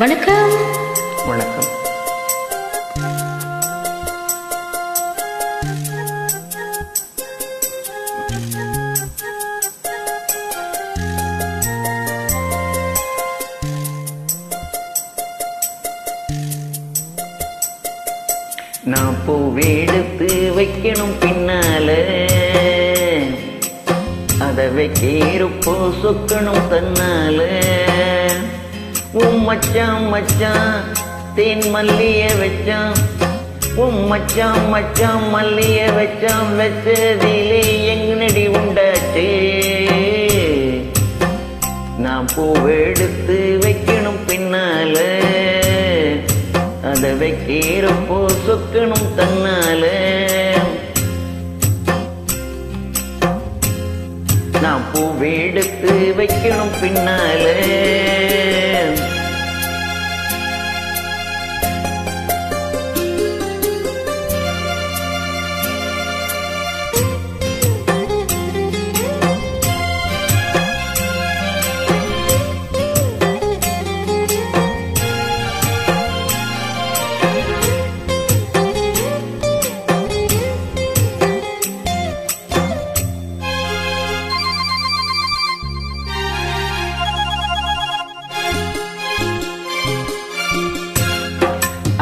வணக்கம். வணக்கம். நான் பூவெடுத்து வைக்கணும் பின்னால, அதை வைக்கிறப்போ சொக்கணும் தன்னால. உன் மச்சான் மச்சான் தேன் மல்லிய வச்சான், உன் மச்சான் மச்சான் மல்லிய வச்சான், வச்சதிலே எங்கனடி உண்டாச்சு. நான் பூவெடுத்து வைக்கணும் பின்னால, அதை வைக்கிறப்போ சொக்கணும் தன்னால. நான் பூவெடுத்து வைக்கணும் பின்னால.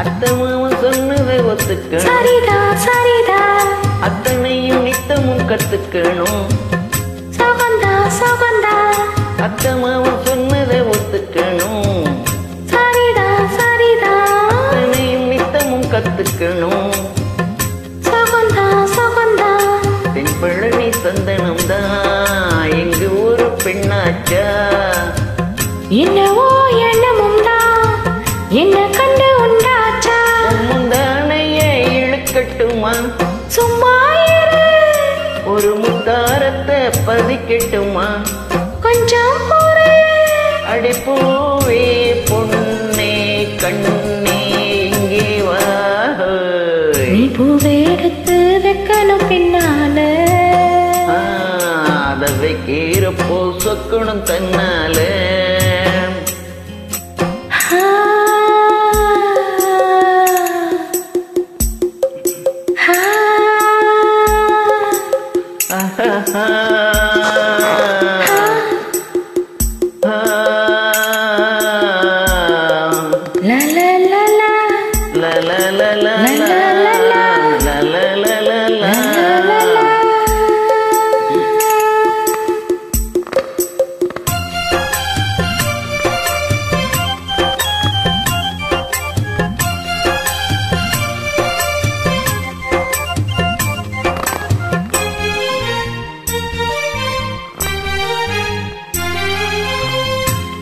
அத்தமாவும் சொன்னதை ஒத்துக்கணும், சரிதா சரிதா, அத்தனையும் நித்தமும் கத்துக்கணும். சோகந்தா சோகந்தா, அத்தமாவும் சொன்னதை ஒத்துக்கணும், சரிதா சரிதா, அத்தனையும் நித்தமும் கத்துக்கணும். சோகந்தா சோகந்தா, தென்பழனி சந்தனம் தான் எங்கு ஒரு பெண்ணாச்சா. என்னவோ எண்ணமும் தான் என்ன கண்டு உண்டாச்சா. முந்தானைய இழுக்கட்டுமா, சும்மா இரு, ஒரு முத்தாரத்தை பதிக்கட்டுமா. கொஞ்சம் பொறு, அடிப்பூவே பொன்னே கண்ணே இங்கே வா. நீ பூவெடுத்து வைக்கணும் பின்னால, அதை வைக்கிறப்போ சொக்கணும் தன்னால. La la la la, la la la la la la la la, la la la la la. la la la.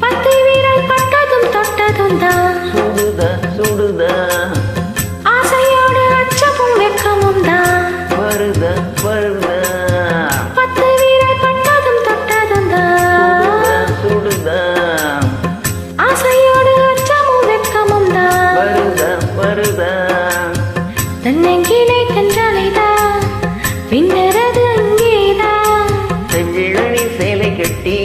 பத்து வீரல் பட்டதும் தொட்டதும் தான், சுடுதா சுடுதா, ஆசையோடு அச்சமும் வெட்கமும் தான். வருதா வருதா, பத்து வீரல் பட்டதும் தொட்டதும் தான், சுடுதா ஆசையோடு அச்சமும் வெட்கமும் தான். வருதா வருதா, தன்னெங்கிலே தென்றலைதான், பின்னரது அங்கேதான். செவ்விழனி சேலை கட்டி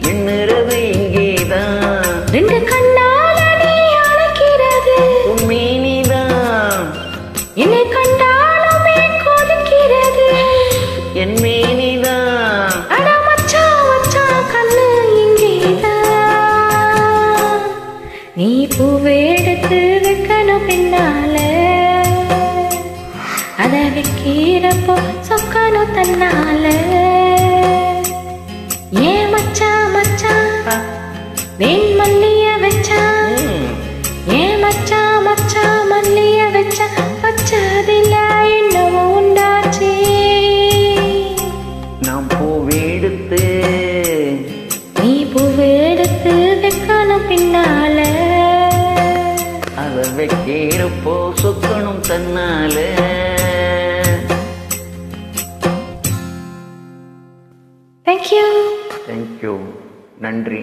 மின்னுறது இங்கேதான். ரெண்டு கண்ணால நீ அழைக்கிறது, உண்மைனிதான் என்னை கண்டாலுமே கொதிக்கிறது. என் மேனிதான். அட மச்சான் மச்சான் கண்ணு இங்கேதான். நீ பூவெடுத்து வைக்கணும் பின்னால, அதை வைக்கிறப்போ சொக்கணும் தன்னால. ஏன் மச்சான் மச்சான் வேன் மல்லிய வச்சான், ஏன் மச்சான் மச்சான் மல்லிய வச்சான், வச்சதில்ல என்னவோ உண்டாச்சு. நாம் பூவெடுத்து, நீ பூவெடுத்து வைக்கணும் பின்னால, அதை வைக்கிறப்போ சொக்கணும் தன்னால. Thank you. தேங்க்யூ, நன்றி.